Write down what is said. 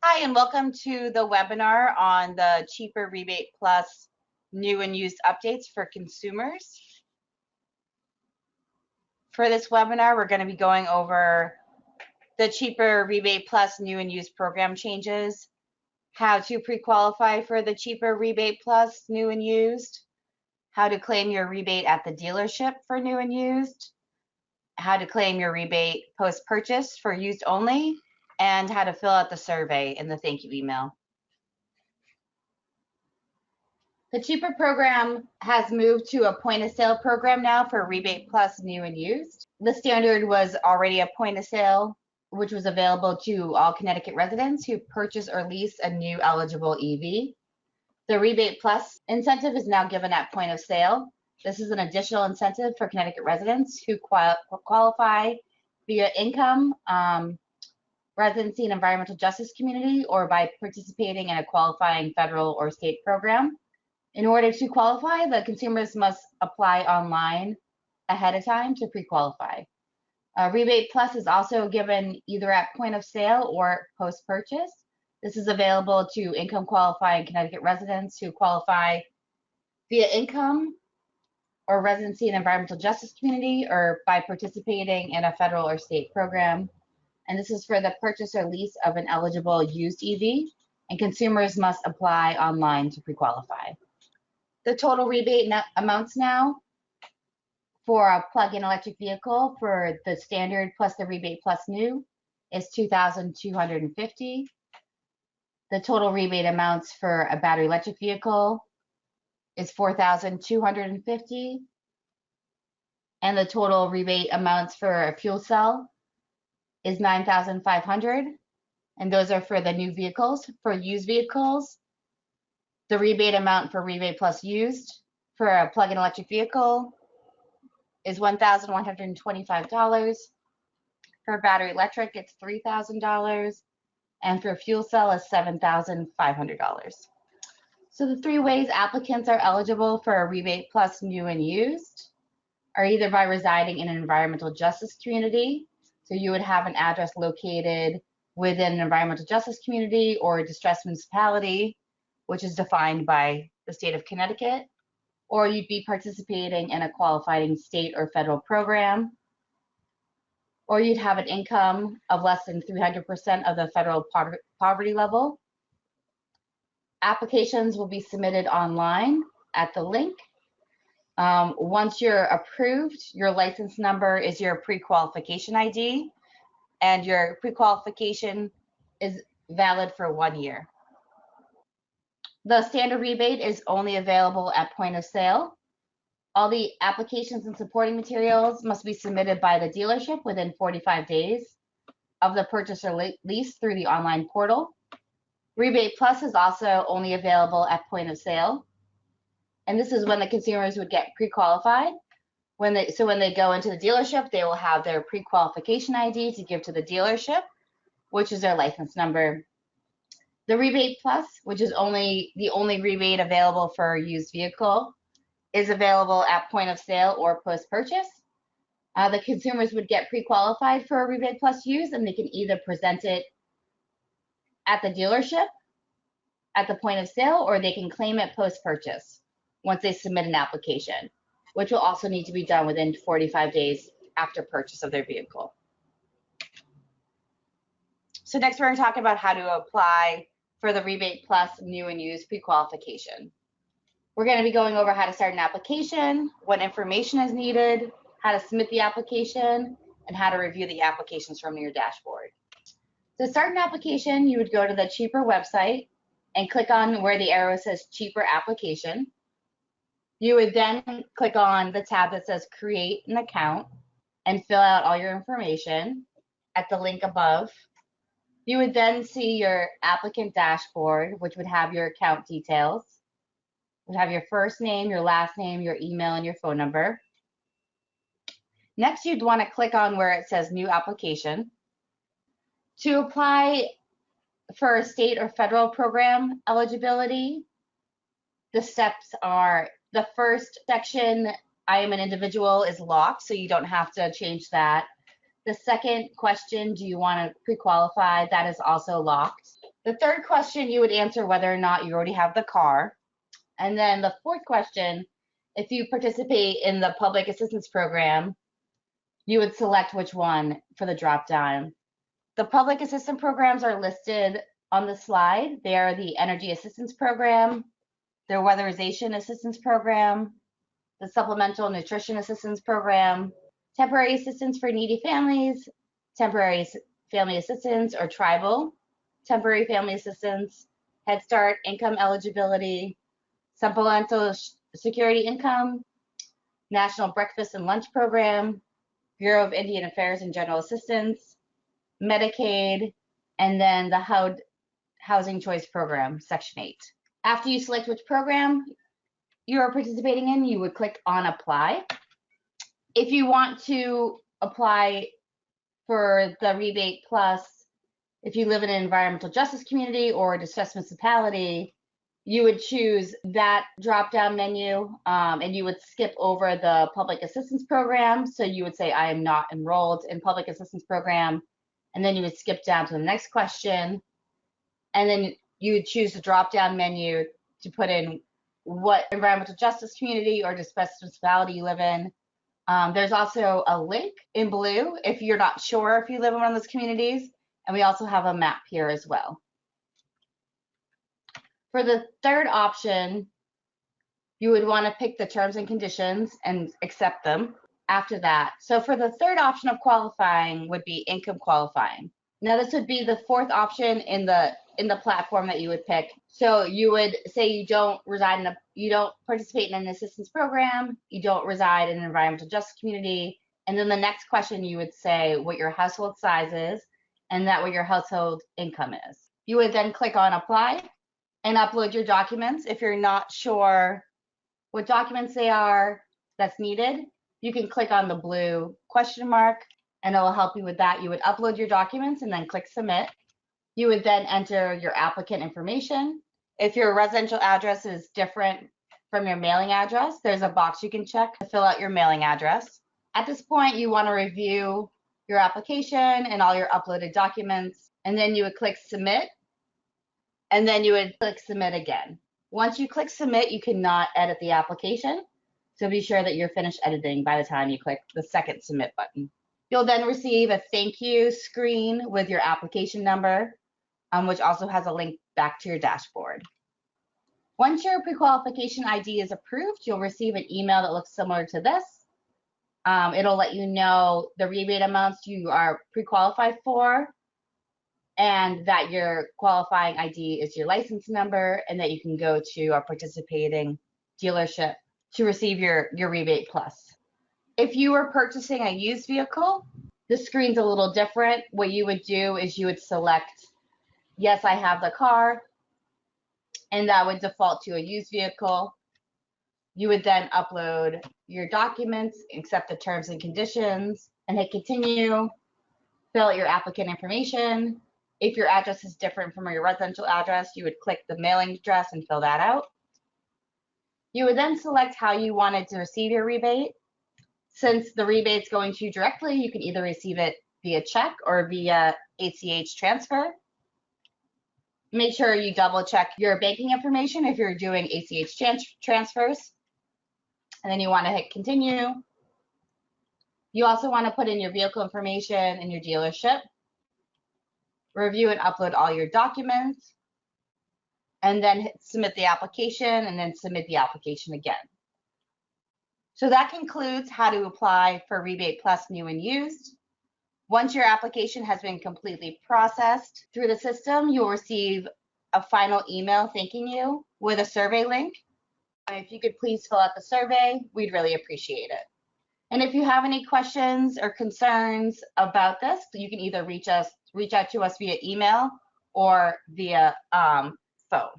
Hi, and welcome to the webinar on the CHEAPR Rebate Plus new and used updates for consumers. For this webinar, we're going to be going over the CHEAPR Rebate Plus new and used program changes, how to pre-qualify for the CHEAPR Rebate Plus new and used, how to claim your rebate at the dealership for new and used, how to claim your rebate post-purchase for used only, and how to fill out the survey in the thank you email. The CHEAPR program has moved to a point of sale program now for Rebate Plus new and used. The standard was already a point of sale, which was available to all Connecticut residents who purchase or lease a new eligible EV. The Rebate Plus incentive is now given at point of sale. This is an additional incentive for Connecticut residents who qualify via income, residency and environmental justice community, or by participating in a qualifying federal or state program. In order to qualify, the consumers must apply online ahead of time to pre-qualify. Rebate Plus is also given either at point of sale or post-purchase. This is available to income qualifying Connecticut residents who qualify via income or residency and environmental justice community, or by participating in a federal or state program. And this is for the purchase or lease of an eligible used EV, and consumers must apply online to pre-qualify. The total rebate amounts now for a plug-in electric vehicle for the standard plus the Rebate Plus new is $2,250. The total rebate amounts for a battery electric vehicle is $4,250. And the total rebate amounts for a fuel cell is $9,500. And those are for the new vehicles. For used vehicles, the rebate amount for Rebate Plus used for a plug-in electric vehicle is $1,125. For battery electric, it's $3,000. And for fuel cell is $7,500. So the three ways applicants are eligible for a Rebate Plus new and used are either by residing in an environmental justice community. So you would have an address located within an environmental justice community or a distressed municipality, which is defined by the state of Connecticut, or you'd be participating in a qualifying state or federal program, or you'd have an income of less than 300% of the federal poverty level. Applications will be submitted online at the link. Once you're approved, your license number is your pre-qualification ID, and your pre-qualification is valid for 1 year. The standard rebate is only available at point of sale. All the applications and supporting materials must be submitted by the dealership within 45 days of the purchase or lease through the online portal. Rebate Plus is also only available at point of sale. And this is when the consumers would get pre-qualified. So when they go into the dealership, they will have their pre-qualification ID to give to the dealership, which is their license number. The Rebate Plus, which is the only rebate available for a used vehicle, is available at point of sale or post-purchase. The consumers would get pre-qualified for a Rebate Plus used, and they can either present it at the dealership at the point of sale, or they can claim it post-purchase once they submit an application, which will also need to be done within 45 days after purchase of their vehicle. So next we're going to talk about how to apply for the Rebate Plus new and used pre-qualification. We're going to be going over how to start an application, what information is needed, how to submit the application, and how to review the applications from your dashboard. To start an application, you would go to the CHEAPR website and click on where the arrow says CHEAPR application. You would then click on the tab that says create an account and fill out all your information at the link above. You would then see your applicant dashboard, which would have your account details. It would have your first name, your last name, your email, and your phone number. Next, you'd want to click on where it says new application. To apply for a state or federal program eligibility, the steps are: the first section, I am an individual, is locked, so you don't have to change that. The second question, do you want to pre-qualify? That is also locked. The third question, you would answer whether or not you already have the car. And then the fourth question, if you participate in the public assistance program, you would select which one for the drop down. The public assistance programs are listed on the slide. They are the Energy Assistance Program, the Weatherization Assistance Program, the Supplemental Nutrition Assistance Program, Temporary Assistance for Needy Families, Temporary Family Assistance or Tribal, Temporary Family Assistance, Head Start Income Eligibility, Supplemental Security Income, National Breakfast and Lunch Program, Bureau of Indian Affairs and General Assistance, Medicaid, and then the Housing Choice Program, Section 8. After you select which program you are participating in, you would click on Apply. If you want to apply for the Rebate Plus, if you live in an environmental justice community or a distressed municipality, you would choose that drop-down menu, and you would skip over the public assistance program. So you would say, I am not enrolled in public assistance program. And then you would skip down to the next question. And then you would choose the drop-down menu to put in what environmental justice community or distressed municipality you live in. There's also a link in blue if you're not sure if you live in one of those communities. And we also have a map here as well. For the third option, you would want to pick the terms and conditions and accept them after that. So for the third option of qualifying would be income qualifying. Now this would be the fourth option in the platform that you would pick. So you would say you don't participate in an assistance program, you don't reside in an environmental justice community, and then the next question you would say what your household size is and that what your household income is. You would then click on Apply and upload your documents. If you're not sure what documents they are that's needed, you can click on the blue question mark and it will help you with that. You would upload your documents and then click Submit. You would then enter your applicant information. If your residential address is different from your mailing address, there's a box you can check to fill out your mailing address. At this point, you want to review your application and all your uploaded documents, and then you would click Submit, and then you would click Submit again. Once you click Submit, you cannot edit the application, so be sure that you're finished editing by the time you click the second Submit button. You'll then receive a thank you screen with your application number, which also has a link back to your dashboard. Once your pre-qualification ID is approved, you'll receive an email that looks similar to this. It'll let you know the rebate amounts you are pre-qualified for, and that your qualifying ID is your license number, and that you can go to a participating dealership to receive your Rebate Plus. If you were purchasing a used vehicle, the screen's a little different. What you would do is you would select, yes, I have the car, and that would default to a used vehicle. You would then upload your documents, accept the terms and conditions, and hit continue, fill out your applicant information. If your address is different from your residential address, you would click the mailing address and fill that out. You would then select how you wanted to receive your rebate. Since the rebate's going to you directly, you can either receive it via check or via ACH transfer. Make sure you double check your banking information if you're doing ACH transfers. And then you want to hit continue. You also want to put in your vehicle information and your dealership. Review and upload all your documents. And then hit submit the application and then submit the application again. So that concludes how to apply for Rebate Plus New and Used. Once your application has been completely processed through the system, you'll receive a final email thanking you with a survey link. And if you could please fill out the survey, we'd really appreciate it. And if you have any questions or concerns about this, you can either reach out to us via email or via phone.